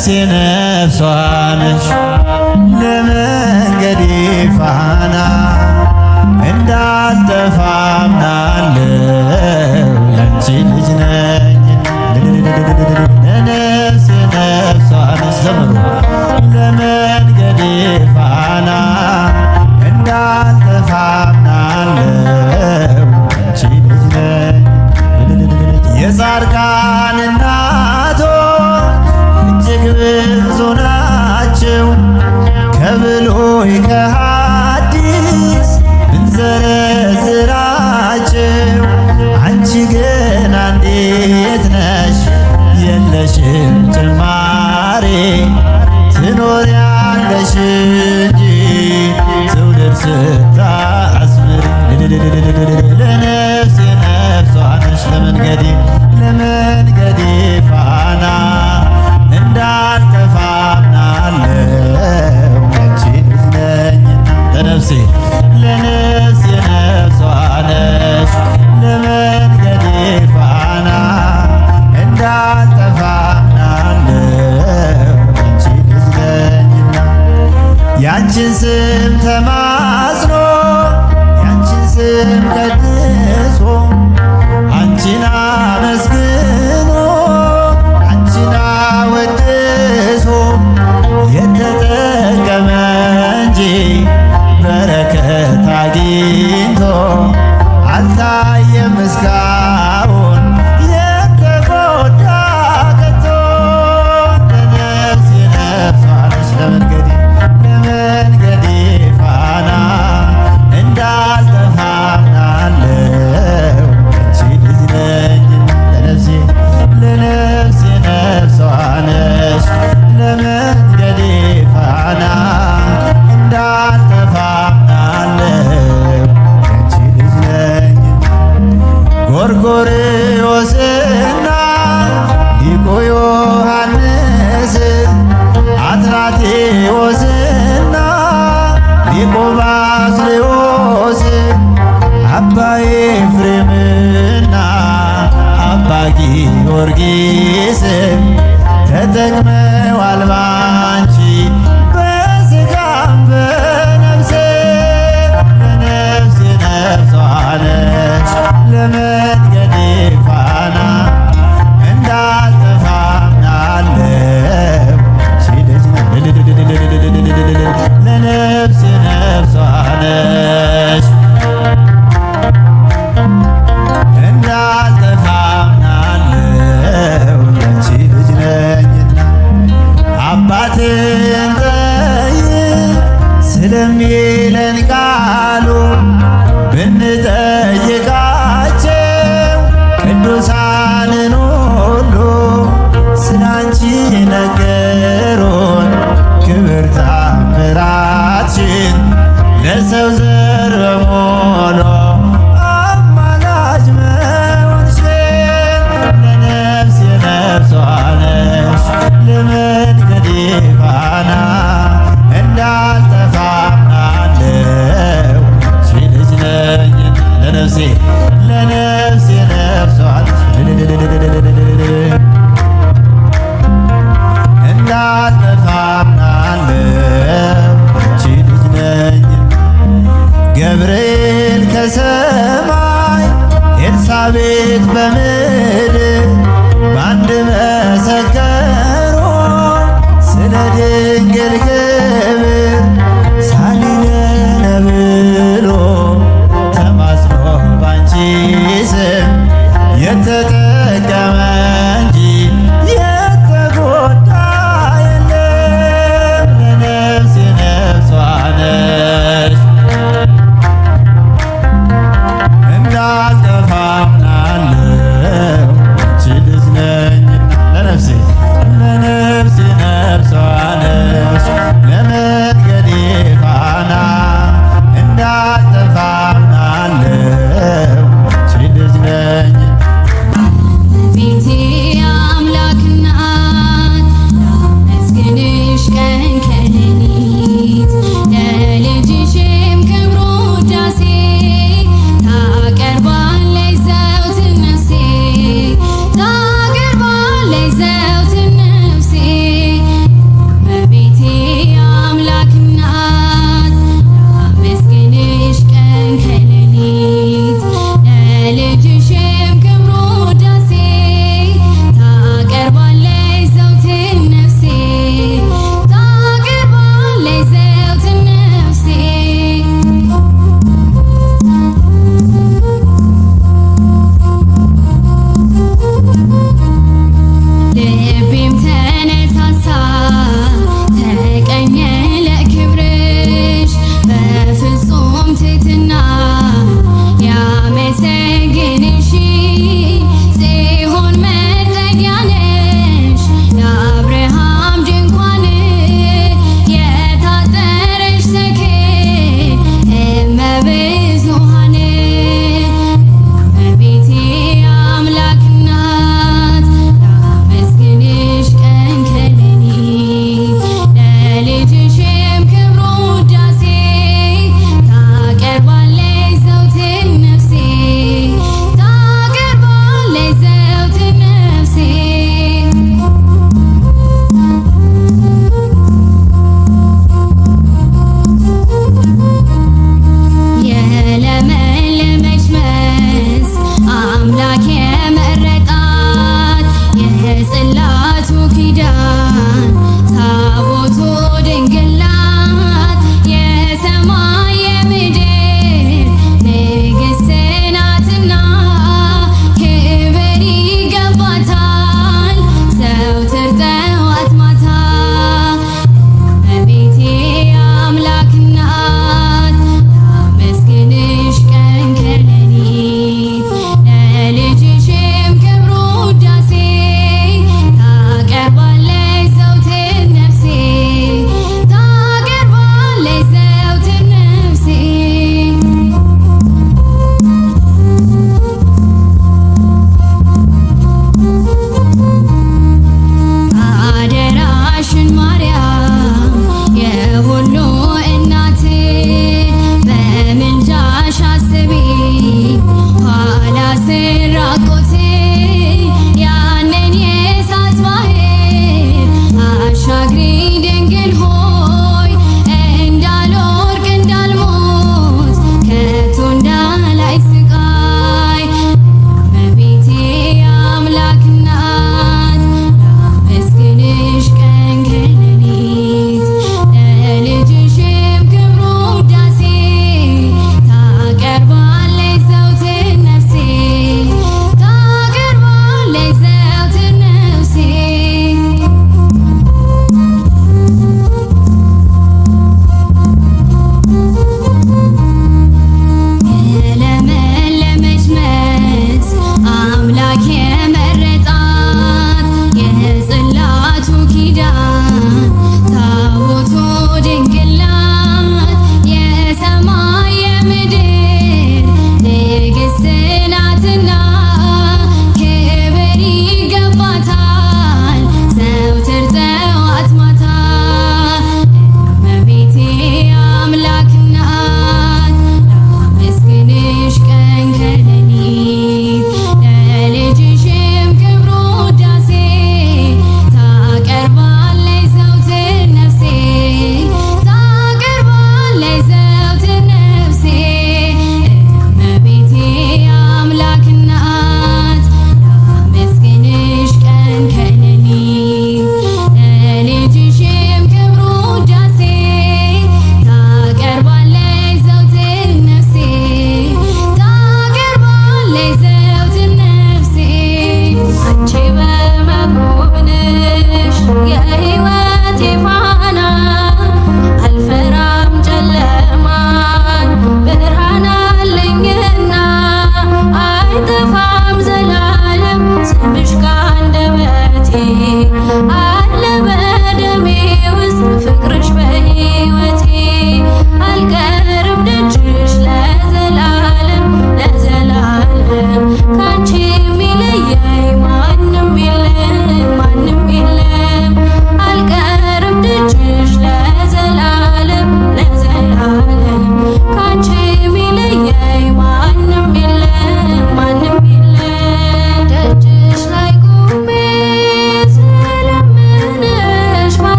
ለነፍሴ ነፍሷ ነሽ ለመንገዴ ፋና እንዳልጠፋ አምናለሁ ያንቺ ልጅ ነኝ ለነፍሴ ነፍሷ ነሽ ዘምሩ ለመንገዴ ፋና እንዳልጠፋ አምናለሁ ያንቺ ልጅ ነኝ የጻድቃን እናቶች እጅግ ብዙ ናቸው ከብሉይ ከሐዲስ ብንዘረዝራቸው አንቺ ግን አንዲት ነሽ የለሽም ጭማሬ ትኖሪያለሽ እንጂ ትውልድ ስታስምር ለነፍሴ ነፍሷ ነሽ ለመንገዴ ፋና እንዳልጠፋ አምናለሁ ያንቺ ልጅ ነኝና ለነፍሴ ነፍሷ ነሽ ለመንገዴ ፋና እንዳልጠፋ አምናለሁ ያንቺ ልጅ ነኝና ያንቺን ስም ተማጽኖ ያንቺን ስም ቀድሶ አንቺን አመስግኖ አንቺን አወድሶ የተጠቀመ እንጂ በረከት አግኝቶ አልታየም እስካሁን የተጎዳ ከቶ ለነፍሴ ነፍሷ ነሽ ለመንገዴ ፋና እንዳልጠፋ አምናለሁ ያንቺ ልጅ ነኝ ለነፍሴ ነፍሷ ነሽ ለመንገዴ ፋና እንዳልጠፋ አምናለሁ ያንቺ ልጅ ነኝ ጎርጎርዮስና ሊቁ ዮሐንስ አትናቴዎስና ሊቁ ባስልዮስ አባ ኤፍሬምና አባ ጊዮርጊስ ተጠቅመዋል ባንቺ በሥጋም በነፍሴ ለነፍሴ ነፍሷ ነሽ ለመንገዴ ፋና እንዳልጠፋ አምናለሁ ያንቺ ልጅ ለነፍሴ ነፍሷ ነሽ እንዳልጠፋ አምናለሁ ያንቺ ልጅ ነኝና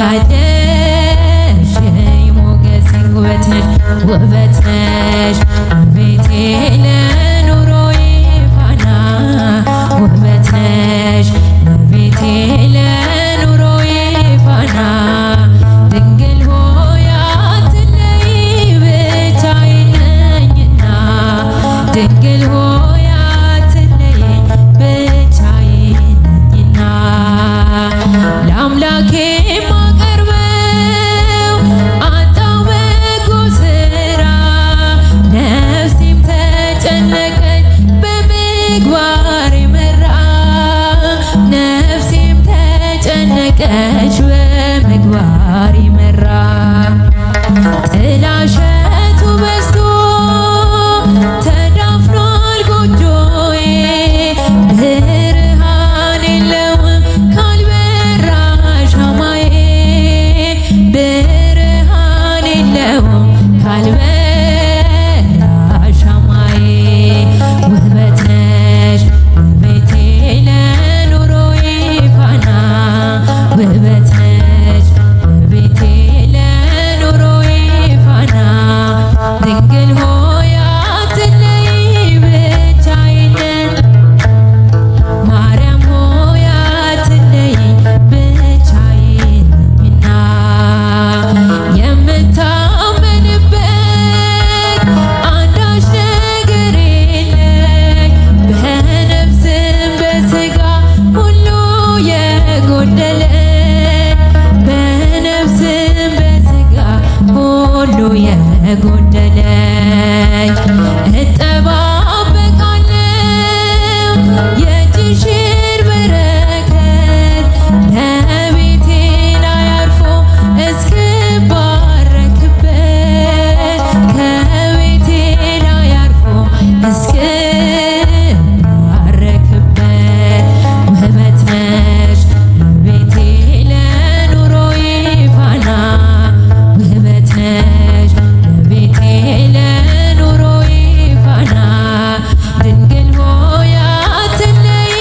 ያለሽ ሞገሴ ውበት ነሽ ውበት ነሽ ቤቴ ለኑሮዬ ፋና ውበት ነሽ ቤቴ ለኑሮዬ ፋና ድንግል ሆይ አትለይ ብቻዬን ነኝና ድንግል ሆይ አትለይ ብቻዬን ነኝና ለአምላኬ ማቀርበው አጣው በጎ ስራ ነፍሴም ተጨነቀች በምግባር መራ ነፍሴም ተጨነቀች በምግባር መራ ጥላሸቱ በዝቶ ተዳፍኗል ጎጆዬ ብርሃን የለውም ካልበራ ሻማዬ ብርሃን የለውም ካልበራ ሻማዬ ውበት ነሽ ውበቴ ለኑሮዬ ፋና ውበት ነሽ ውበቴ ለኑሮዬ ፋና ድንግል ሆይ አትለይ ብቻዬን ማርያም ሆይ አትለይ ብቻዬን ነኝና የምታመንበት አንዳች ነገር የለኝ በነፍስም በሥጋ ሁሉ የጎደለኝ በነፍስም በሥጋ ሁሉ የጎደለኝ እጠባበቃለሁ የእጅሽን በረከት ለቤቴ ላይ አርፎ እስክባረክበት ከቤቴ ላይ አርፎ እስክባረክበት ውበት ነሽ ውበቴ ለኑሮዬ ፋና ውበት ነሽ ውበቴ ለኑሮዬ ፋና ድንግል ሆይ አትለይ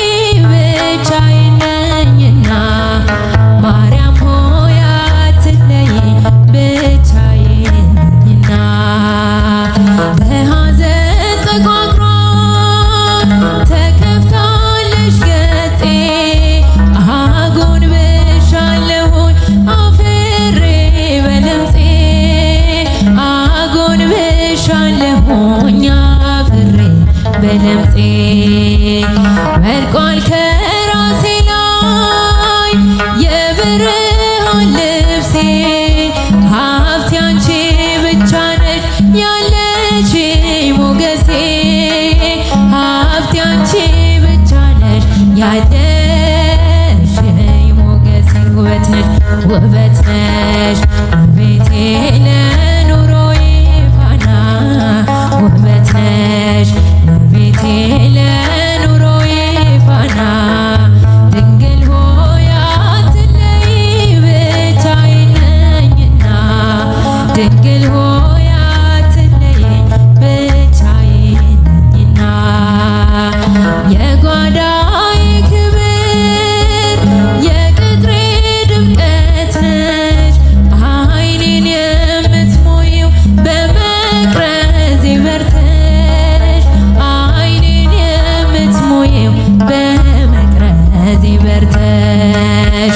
ብቻዬን ነኝና ማርያም ሆይ አትለይ ብቻዬን ነኝና በሐዘን ጠጓጉሯ ተከፍታለሽ ገጼ አጎንብሻለሁኝ አፍሬ በለምጼ አጎንብሻለሁኝ አፍሬ በለምጼ ወድቋል ከራሴ ላይ የብርሃን ልብሴ ሀብቴ አንቺ ብቻ ነሽ ያለሽ ሞገሴ ሀብቴ አንቺ ብቻ ነሽ ያለሽ ሞገሴ ውበት ነሽ ውበት ነሽ ቤቴ ለኑሮዬ ፋና ውበት ነሽ ቤቴ ለኑሮዬ ፋና ድንግል ሆይ አትለይ ብቻዬን ነኝና ድንግል ሆይ አትለይ ብቻዬን ነኝና የጓዳዬ ክብር የቅጥሬ ድምቀት ነሽ ዓይኔን የምትሞይው በመቅረዝ በርተሽ ዓይኔን የምትሞይው በመቅረዝ በርተሽ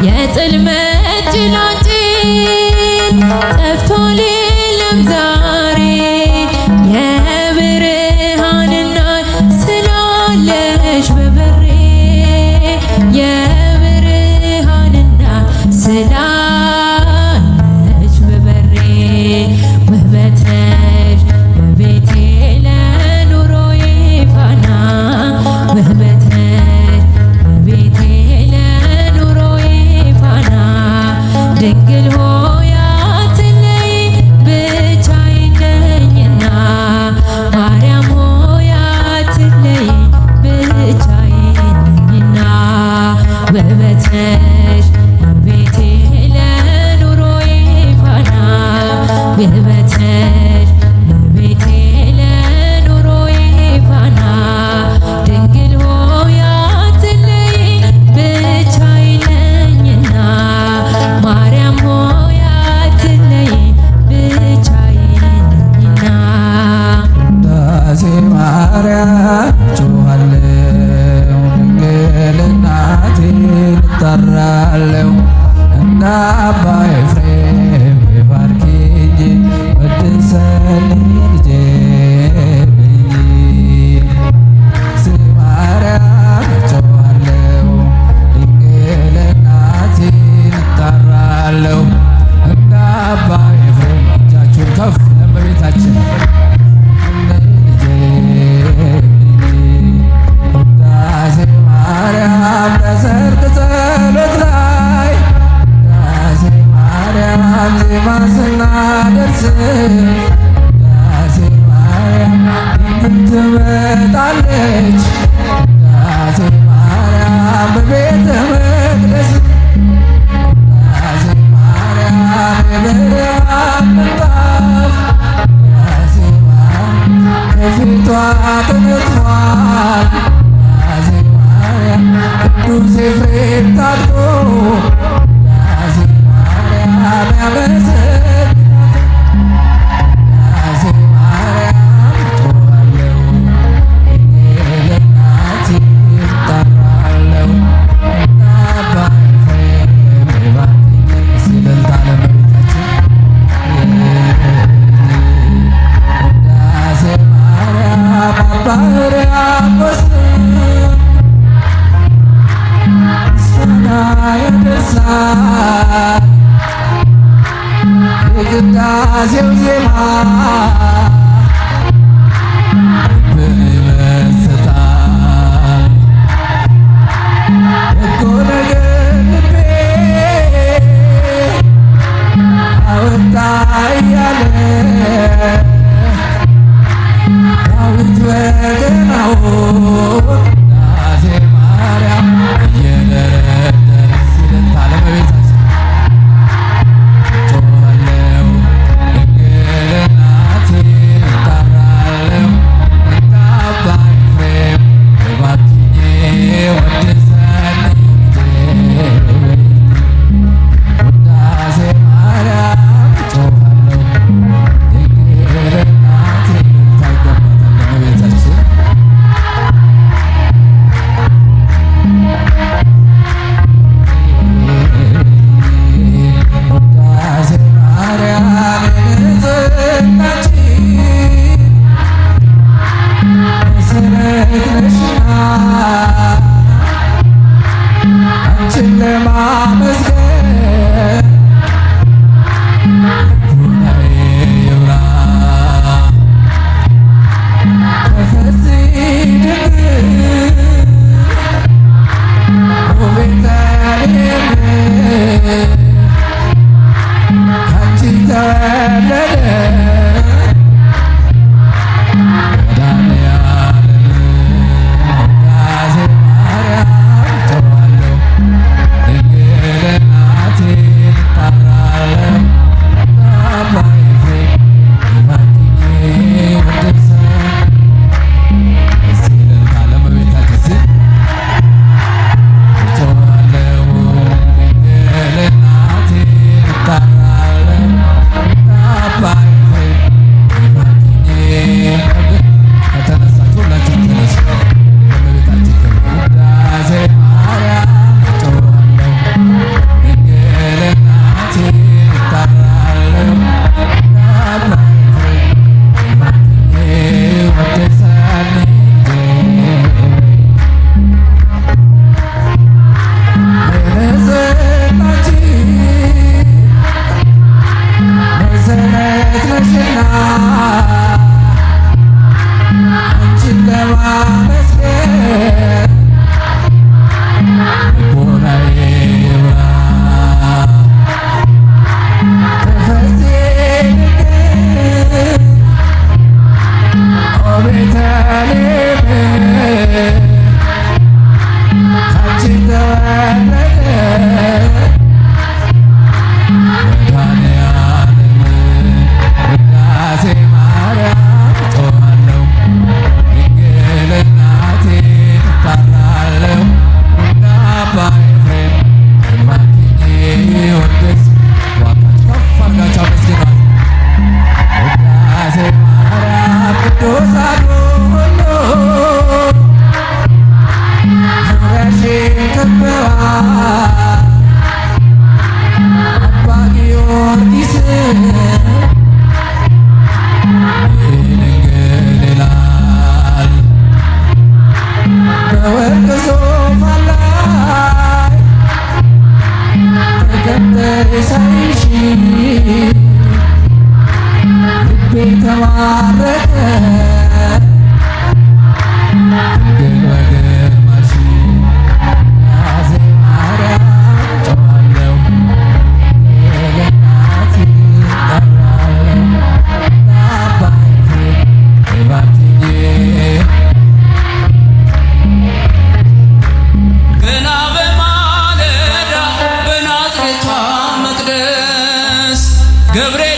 የጽልመት ጭላንጭል ጠፍቷል የለም ዛሬ የብርሃን እናት ስላለሽ በበሬ የብርሃን እናት ስላለሽ በበሬ ውበት ነሽ ውበቴ ለኑሮዬ ፋና ውበት ነሽ ውበቴ ለኑሮዬ ፋና ድንግል ሆይ አትለይ ብቻዬን ነኝና ማርያም ሆይ አትለይ ብቻዬን ነኝና ውበት ነሽ ውበቴ ለኑሮዬ ፋና ውበት ነሽ ውበቴ ለኑሮዬ ፋና ድንግል ሆይ አትለይ ብቻዬን ነኝና ማርያም ለእመቤታችን ውዳሴ ማርያም በሰርክ ጸሎት ላይ ውዳሴ ማርያም ዜማ ስናደርስ ውዳሴ ማርያም ትመጣለች ውዳሴ ማርያም በቤተ መቅደስ ውዳሴ ማርያም የብርሃን ምንጣፍ ውዳሴ ማርያም ከፊቷ ተነጥፏል ውዳሴ ማርያም ቅዱስ ኤፍሬም ታጥቆ ውዳሴ ማርያም ያመሰግናታል ውዳሴ ማርያም ጮኻለሁ ለእናቴ እጠራለሁ እንደ አባ ኤፍሬም ባርኪኝ ሲልልታ ለእመቤታችን ውዳሴ ማርያም አባ ሕርያቆስ ምስጋና ያደርሳል የቅዳሴው ዜማ ልብን ይመስጣል በጎ ነገር ልቤ አወጣ እያለ ዳዊት በገናውን ውዳሴ ማርያም እየደረደረ ሲልልታ ለእመቤታችን ጮኻለሁ ድንግል እናቴን እጠራለሁ እንደ አባ ኤፍሬም ባርኪኝ ወድሰኝ ውዳሴ ማርያም ጮኻለሁ ድንግል እናቴን እልልታ ይገባታል ለእመቤታችን ውዳሴ ማርያም የንጽሕናችን መሰረት ነሽና አንቺን ለማመስገን ልቡናዬ ይብራ ተፈሥሒ ድንግል ቤተልሔም ካንቺ ተወለደ መድኃኔዓለም ውዳሴ ማርያም ጮኻለሁ ድንግል እናቴን እጠራለሁ እንደ አባ ኤፍሬም ባርኪኝ ወድሰኝ ሲልልታ ለእመቤታችን ጮኻለሁ ድንግል እናቴን እጠራለሁ እንደ አባ ኤፍሬም ባርኪኝ ከተነሳችሁ ሁላችሁም ተነሱ ለእመቤታችን ክብር ውዳሴ ማርያም ጮኻለሁ ድንግል እናቴን እጠራለሁ እንደ አባ ኤፍሬም ባርኪኝ ወድሰኝ የንጽሕናችን መሰረት ነሽና አንቺን ለማመስገን ልቦናዬ ይብራ ተፈሥሒ ድንግል ቤተልሔም ካንቺ ተወለደ መድኃኔዓለም ውዳሴ ማርያም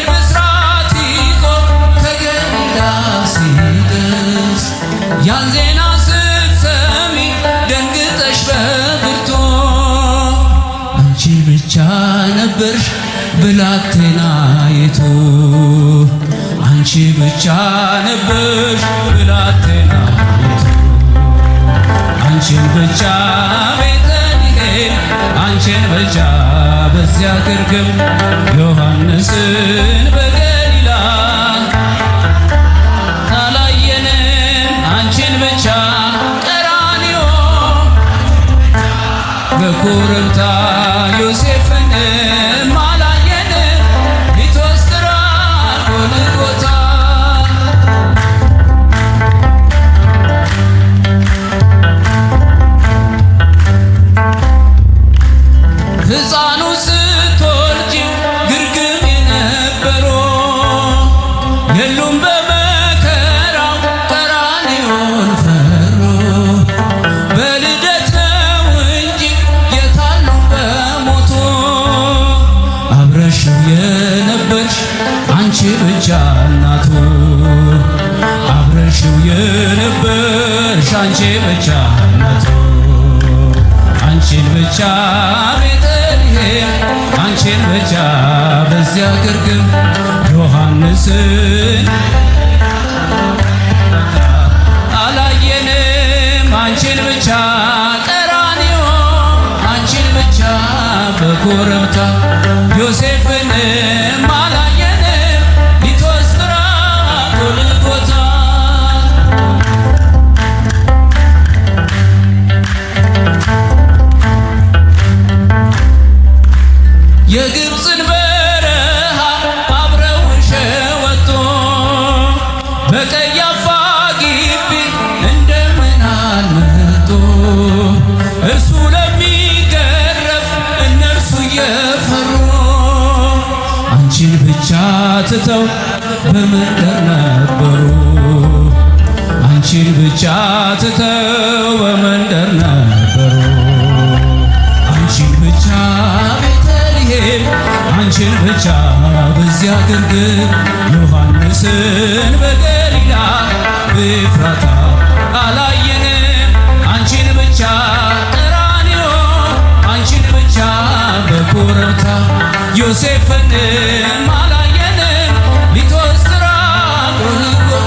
ብስራት ይዞ ከገሊላ ሲደርስ ያን ዜና ስትሰሚ ደንግጠሽ በብርቱ አንቺ ብቻ ነበርሽ ብላቴናይቱ አንቺ ብቻ ነበርሽ ብላቴናይቱ አንቺን ብቻ ቤተልሔም አንቺን ብቻ በዚያ ግርግም ዮሐንስን በገሊላ አላየንም አንቺን ብቻ ቀራንዮ በኮረብታ ዮሴፍንም አላየንም ሊትወስድራ ጎልጎታ ሕፃኑ ስትወልጂ ግርግም የነበሩ የሉም በመከራው ቀራንዮን ፈሩ በልደት ነው እንጂ የታሉ በሞቱ አብረሽው የነበርሽ አንቺ ብቻ እናቱ አብረሽው የነበርሽ አንቺ ብቻ እናቱ አንቺን ብቻ ቤተልሔም አንቺን ብቻ በዚያ ግርግም ዮሐንስን አላየንም አንቺን ብቻ ቀራንዮ አንቺን ብቻ በኮረብታ ዮሴፍንም አላየንም ሊትወስድራ ጎልጎታ የግብፅን በረሃ አብረውን ሸወጡ በቀያፋ ግቢ እንደምን አልመጡ እርሱ ለሚገረፍ እነርሱ እየፈሩ አንቺን ብቻ ትተው በመንደር ነበሩ አንቺን ብቻ ትተው በመንደር ነበሩ አንቺን ብቻ አንቺን ብቻ በዚያ ግርግም ዮሐንስን በገሊላ በኤፍራታ አላየንም አንቺን ብቻ ቀራንዮ አንቺን ብቻ በኮረብታ ዮሴፍንም አላየንም ሊትወስድራ ጎልጎታ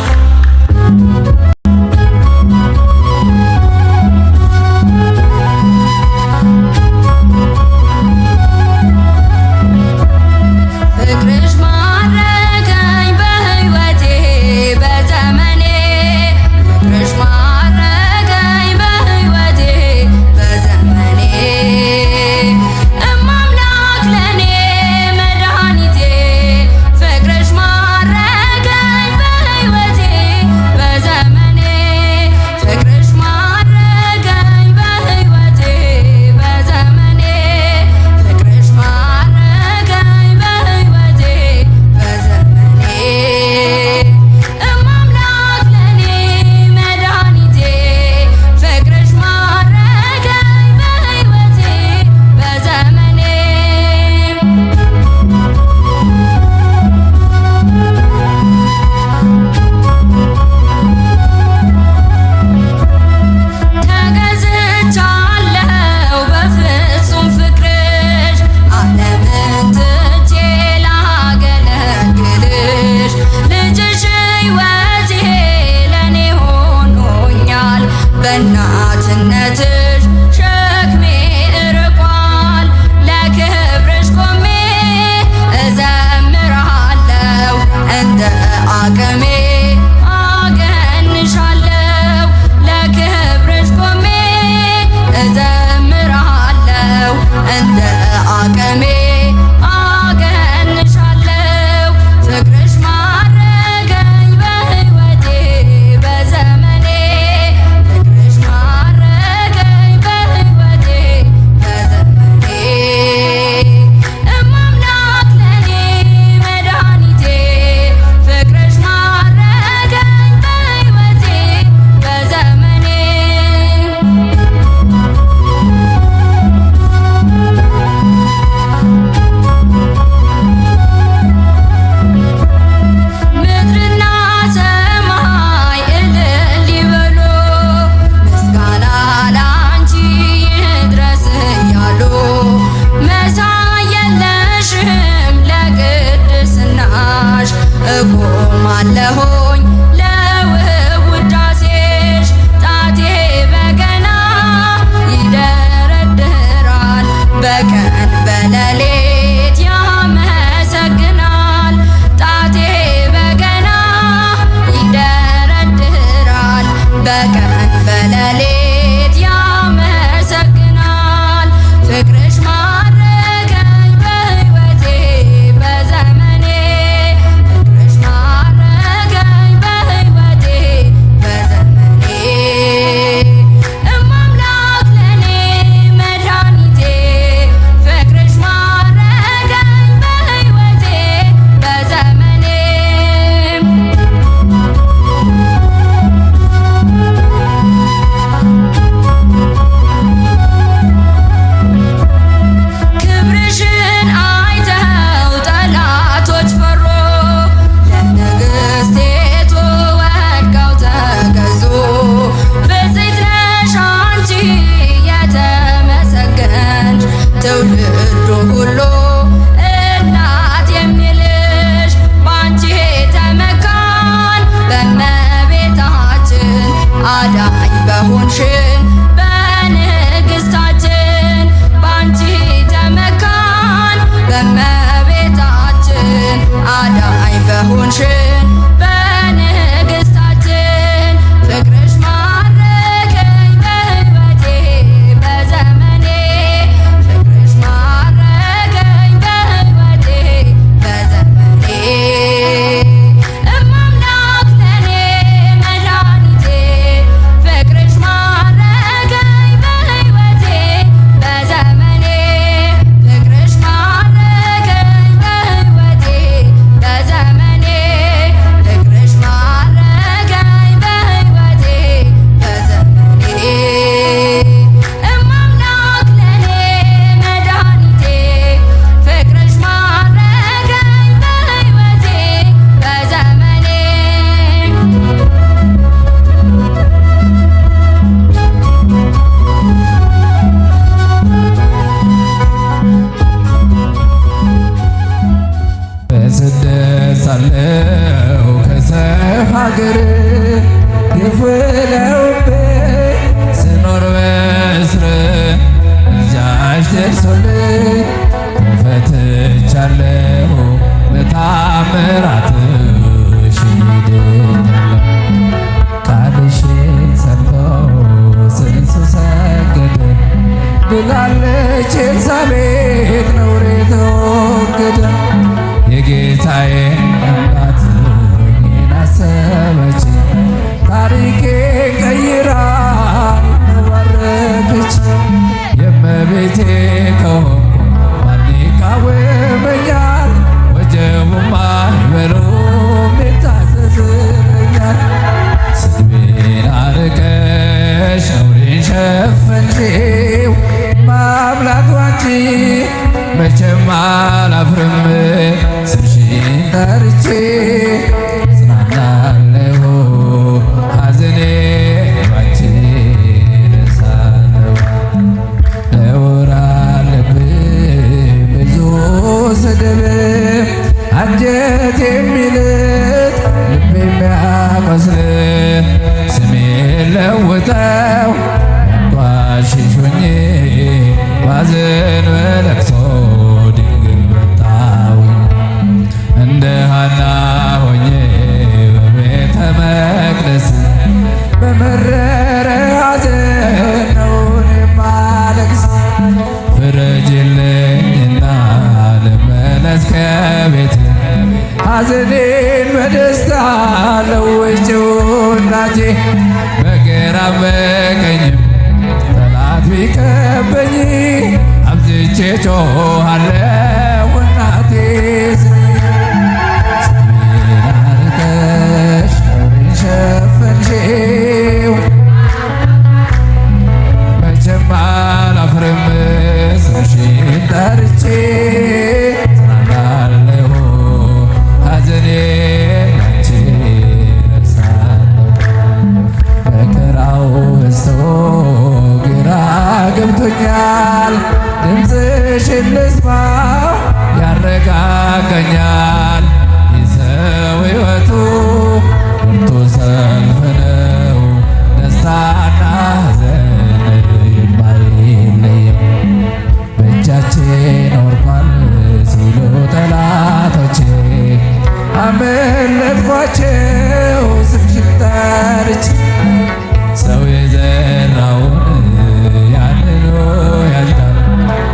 እቆማለሁኝ ለውብ ውዳሴሽ ጣቴ በገና ይደረድራል በቀን በሌሊት ያመሰግናል ጣቴ በገና ይደረድራል በቀን በሌሊት ያመሰግናል ፍቅርሽ ማረከኝ በሕይወቴ በዘመኔ ፍቅርሽ ማረከኝ በሕይወቴ በዘመኔ እማምላክ ለኔ መድኃኒቴ ፍቅርሽ ማረከኝ በሕይወቴ በዘመኔ ክብርሽን አይተው ጠላቶች ፈሩ ለንግሥቲቱ ወድቀው ተገዙ ብፅዕት ነሽ አንቺ የተመሰገንሽ ትውልዱ ሁሉ እናት የሚልሽ ባንቺ ተመካን በእመቤታችን አዳኝ በሆንሽን በንግሥታችን ባንቺ ተመካን በእመቤታችን አዳኝ በሆንሽን በንግሥታችን ፍቅርሽ ማረከኝ በሕይወቴ በዘመኔ ፍቅርሽ ማረከኝ በሕይወቴ በዘመኔ እማምላክ ለኔ መድኃኒቴ ፍቅርሽ ማረከኝ በሕይወቴ በዘመኔ ፍቅርሽ ማረከኝ በሕይወቴ በዘመኔ ፍቅርሽ ማረከኝ በሕይወቴ በዘመኔ እማምላክ ለኔ መድኃኒቴ ፍቅርሽ ማረከኝ በሕይወቴ በዘመኔ በስደት ሳለሁ ከሰው ሀገር ግፍ ውለውብኝ ስኖር በእስር ምልጃሽ ደርሶልኝ ተፈትቻለሁ በታምራትሽ ድኛለሁ ቃልሽን ሰምቶ ጽንሱ ሰገደ ብላለች ኤልሳቤጥ ነውሬ ተወገደ የጌታዬ እናት እኔን አሰበች ታሪኬን ቀይራ ተባረከች የእመቤቴ ከሆንኩ ማን ይቃወመኛል ወጀቡማ አይበሉም ይታዘዝልኛል ስድቤን አርቀሽ ነውሬን ሸፈንሽው ማምላክ ባንቺ መቼም አላፍርም ስምሽን ጠርቼ ጽናናለሁ ሐዘኔ ባንቺ ረሳለሁ ነውር አለብኝ ብዙ ስድብ አንጀት የሚልጥ ልብ የሚያቆስል ስሜን ለውጠው ያንቋሽሹኝ ባዘን በለቅሶ ድንግል መጣሁ እንደ ሐና ሆኜ በቤተ መቅደስ በመረረ ሐዘን ነው የማለቅስ ፍረጅልኝና ልመለስ ከቤት ሐዘኔን በደስታ ለውጭው እናቴ በግራም በቀኝም ጠላት ቢከበኝ አብዝቼ ጮኻለሁ እናቴ ስሜን አርቀሽ ነውሬን ሸፈንሽው መቼም አላፍርም ስምሽን ጠርቼ ጽናናለሁ ሐዘኔን ባንቺ ረሳለሁ መከራው በዝቶ ግራ ገብቶኛል ድምፅሽን ልስማ ያረጋጋኛል ገለጥኳቸው ስምሽን ጠርቼ ሰው የዘራውን ያንኑ ያጭዳል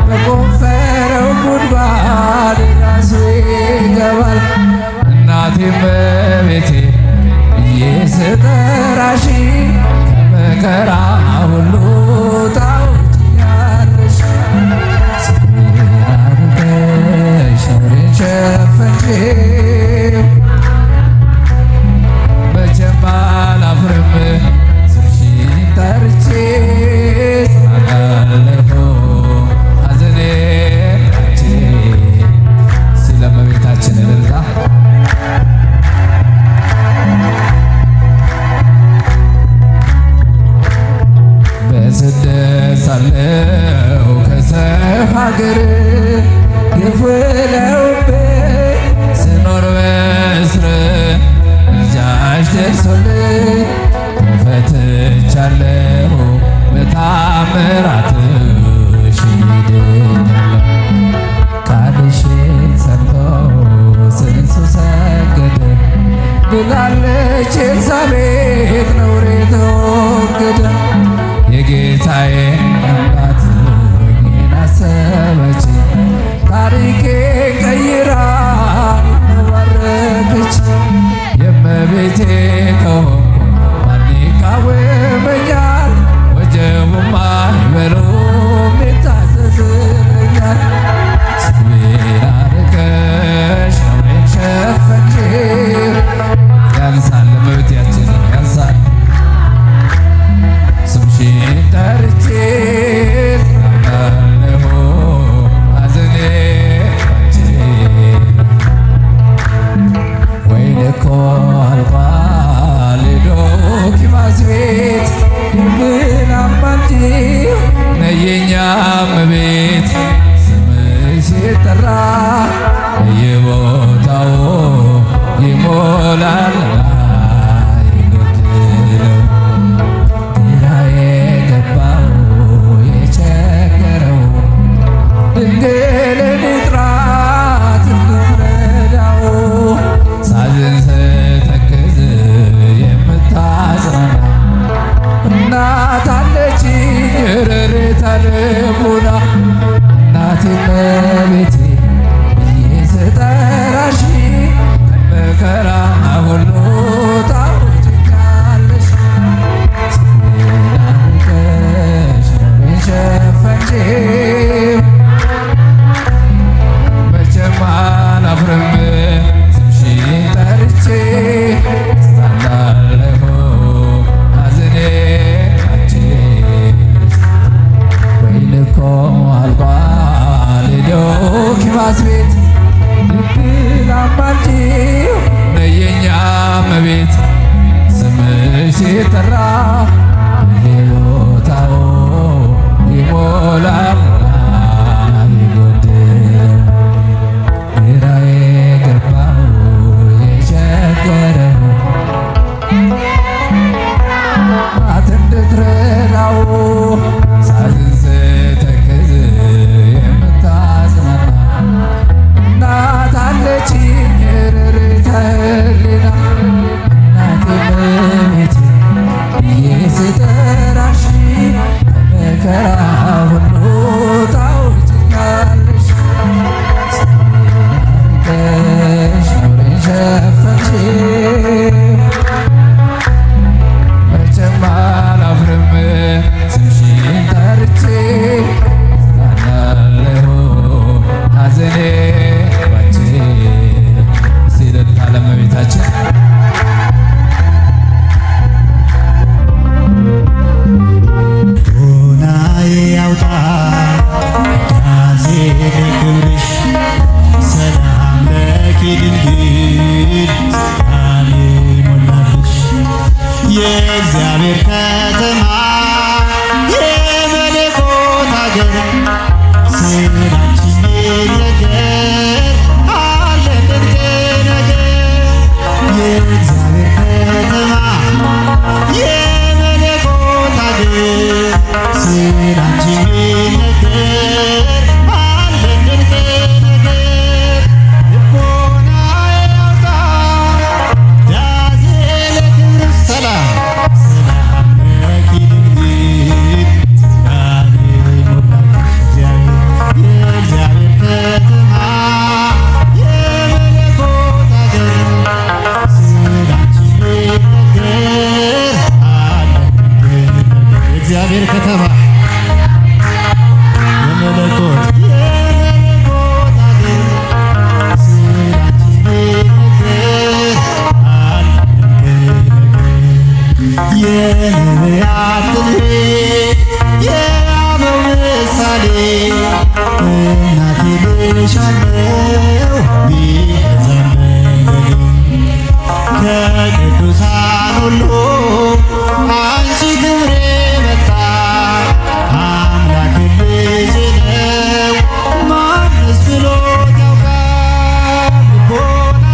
በቆፈረው ጉድጓድ ራሱ ይገባል። እናቴ እመቤቴ ብዬ ስጠራሽ ከመከራ ሁሉ ታውጭኛለሽ። ስሜን አርቀሽ ነውሬን ሸፈንሽው መቼም አላፍርም ስምሽን ጠርቼ ጽናናለሁ ሐዘኔን አንቺ ስለ እመቤታችን እልልታ በስደት ሳለሁ ከሰው ሀገር ግፍ ውለውብኝ ስኖር በእስር ምልጃሽ ደርሶልኝ ተፈትቻለሁ በታምራትሽ ድኛለሁ። ቃልሽን ሰምቶ ጽንሱ ሰገደ ብላለች ኤልሳቤጥ ነውሬ ተወገደ። የጌታዬ እናት እኔን አሰበች ታሪኬን ቀይራ ባረከች። የእመቤቴ ከሆንኩ ማን ይቃወመኛል? ወጀቡማ አይበሉም ይታዘዝልኛል። ስሜን አርቀሽ ነውሬን ሸፈንሽው ያንሳል እመቤታችን ያንሳል ስምሽን ጠርቼ ጽናናለሁ ሐዘኔን አንቺ ወይን እኮ አልቋል ዶኪማስ ቤት ድንግል አማልጂው ነይ የኛ እመቤት ስምሽ ሲጠራ በየቦታው ይሞላል አይጎድለው። ግራ የገባው የቸገረው ድንግልን ጥራት እንድትረዳው ሳዝን ስተክዝ የምታጽናና እናት አለችኝ ርርተ ልቡና። እናቴ እመቤቴ ብዬ ስጠራሽ ከመከራ ሁሉ ታውጭኛለሽ። ስሜን አርቀሽ ነውሬን ሸፈንሽው መቼም አላፍርም ስምሽን ጠርቼ ጽናናለሁ ሐዘኔን አንቺ ወይን እኮ አልቋል ዶኪማስ ቤት ድንግል አማልጂው ነይ የኛ እመቤት ስምሽ ሲጠራ በየቦታው ይሞላል አይጎድለው። ግራ የገባው የቸገረው እናት እንድትረዳው ሳዝን ስተክዝ የምታጽናና እናት አለችኝ ርርተ ሕሊና። እናቴ እመቤቴ ብዬ ስጠራሽ ከመከራ ሁሉ ታውጭኛለሽ። ስሜን አርቀሽ ነውሬን ሸፈንሽው መቼም አላፍርም ስምሽን ጠርቼ ጽናናለሁ ሐዘኔን ባንቺ ሲደታ ለእመቤታችን ቶናዬ ያውጣ ዳሴ ለክብርሽ ሰላም ለኪ ድንግል ጸጋን የሞላብሽ የእግዚአብሔር ከተማ የመለኮት አገር ስላንቺ የሚነገር አለ ድንቅ ነገር። የእግዚአብሔር ከተማ የመለኮት አገር ስላንቺ የሚነገር አለ ድንቅ ነገር። ልቦናዬ ያውጣ ትልቅ የአበው ምሳሌ እናቴ ልሻለው ቢበዛም በደሌ ከቅዱሳን ሁሉ አንቺ ክብሬ በታ አምላክ ልጅ ነው ማንስ ብሎት ያውቃል ልቦና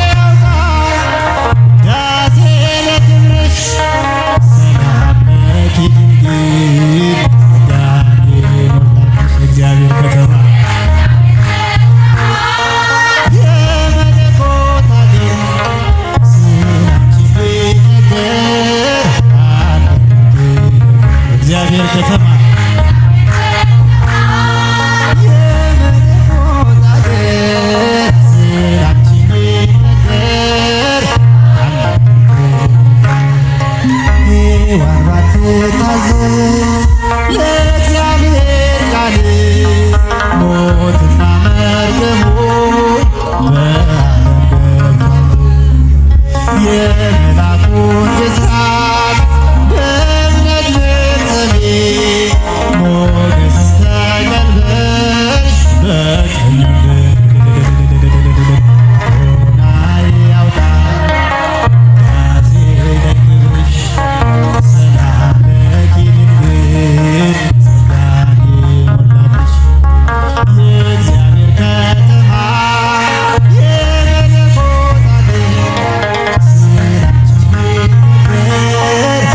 ያውቃል ዳሴ ለክብርሽ ሰላም ለኪ ድንግል ዳኔ ሞላብሽ እግዚአብሔር ከተማ የመለኮት አገር ስላንቺ ቢነገር አለ እግዚአብሔር ከተማ የመለኮት አገር ስላንቺ ቢነገር አለ ሔዋን ባትታዘዝ ለእግዚአብሔር ቃል ሞትና መርገሙ በዓለም ገብቷል። የመልአኩን ብስራት በእምነት ብትሰሚ ሞገስን ተቀብለሽ በቀኝ ሆናይ ያውጣል ዳሴ ለክብርሽ ሰላም ለኪ ድንግል ጸጋን የሞላብሽ የእግዚአብሔር ከተማ የመለኮት አገር ስላንቺ ቢነገር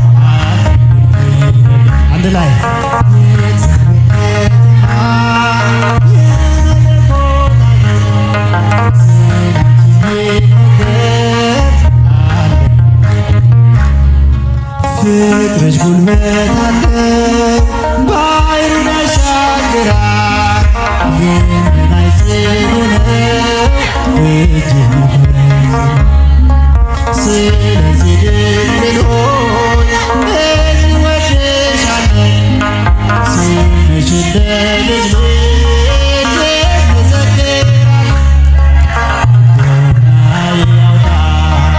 አንድ ላይ የእግዚአብሔር ከተማ የመለኮት አገር ስላንቺ ቢነገር አለ ፍቅርሽ ጉልበት አለው ባሕሩን ያሻግራል የምናይ ጽኑ ነው እጅ የሚፈጽም ስለዚህ ድንግል ሆይ እንወድሻለን ስምሽን ለልጅ ልጅ እንዘክራለን ሆናይ ያውጣል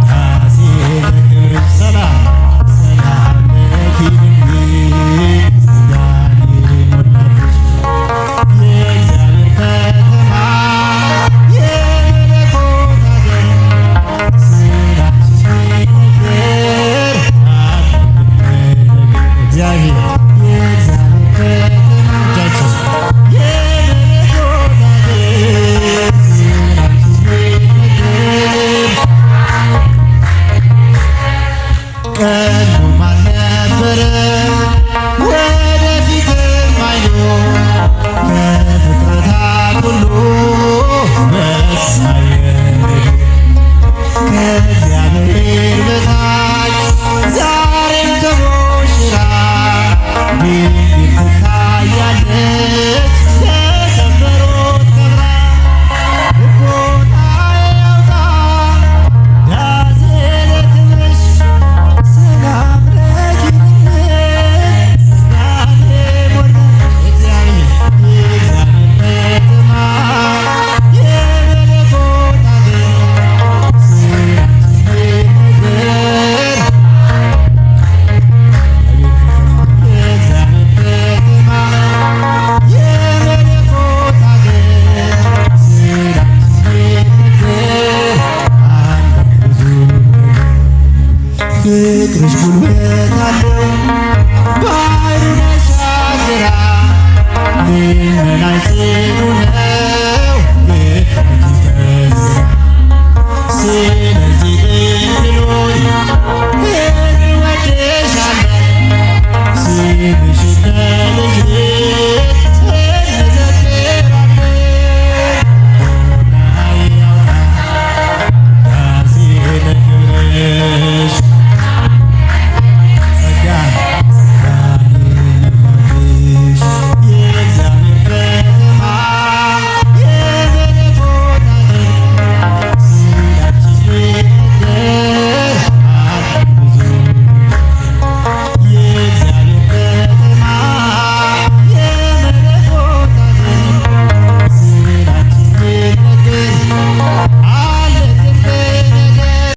ዳሴ ለክብርሽ ሰላም ሰላም ለኪ ድንግል ጸጋን የሞላብሽ የእግዚአብሔር ከተማ የመለኮት አገር ስላንቺ ቢነገር እግዚአብሔር የእግዚአብሔር ከተማ እጃችን የመለኮት አገር ስላንቺ ቢነገር ቀድሞም አልነበረ ወደፊትም አይኖር ከፍጥረታት ሁሉ በሰማይ ከእግዚአብሔር በታች ዛሬም ተሞሽራ ድንግል ትታያለች ለከበሮት ከብራ ልቦና ያውጣ ዳሴ ለክብርሽ ሰላም ለኪ ድንግል ጸጋን የሞላብሽ እግዚአብሔር የእግዚአብሔር ከተማ የመለኮት አገር ስላንቺ ቢነገር የእግዚአብሔር ከተማ የመለኮት አገር ስላንቺ ቢነገር አለ ብዙ ፍቅርሽ ጉልበት አለው ባሕሩን ያሻግራል ልመናሽ